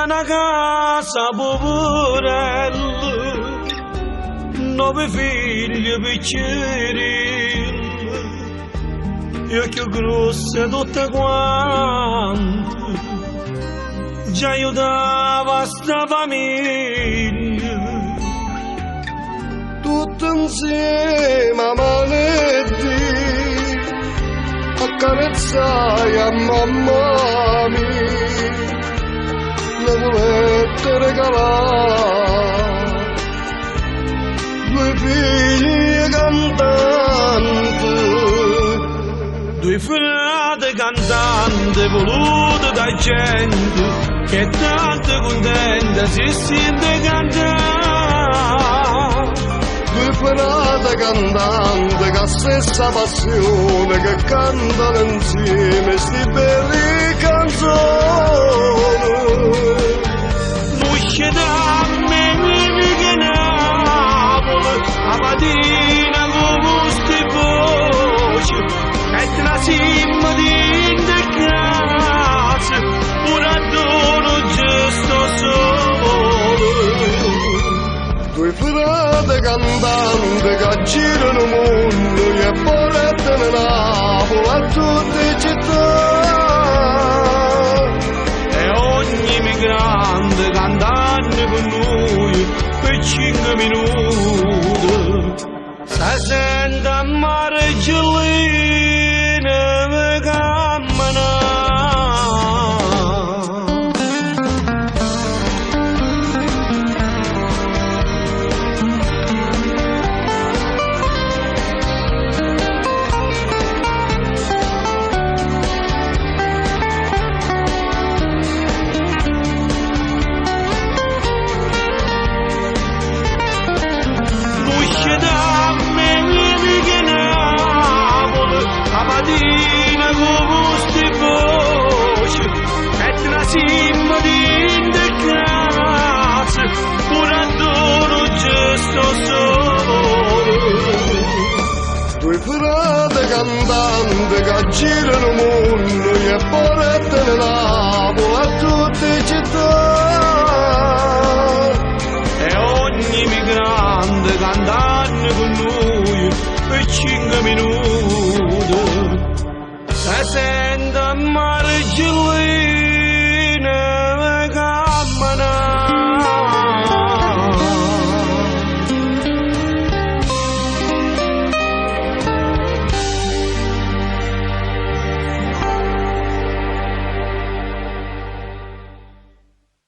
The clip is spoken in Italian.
una casa poverella, 9 figli piccini, io più grosse tutte quante, già aiutava sta famiglia, tutti insieme a manetti, accarezzai a mamma mia, le volette regalare, 2 figli cantanti, 2 frate cantanti volute da gente che tanto contenta si sente cantare. 2 frate cantanti che stessa passione che cantano insieme sti belli canzoni. Musce da me che Napoli a mattina con sti voci e la cima di casa un addono gesto solo. 2 frate cantanti che girano il mondo e portano Napoli a tutte le città, e ogni migrante cantando con noi per 5 minuti si sente amare gelina mi cammina. Mattina con sti voci e la cima di casa un addono gesto solo. 2 frate cantanti che girano il mondo e portano Napoli a tutte le città, e ogni migrante cantando con noi per 5 minuti si sente amare gelina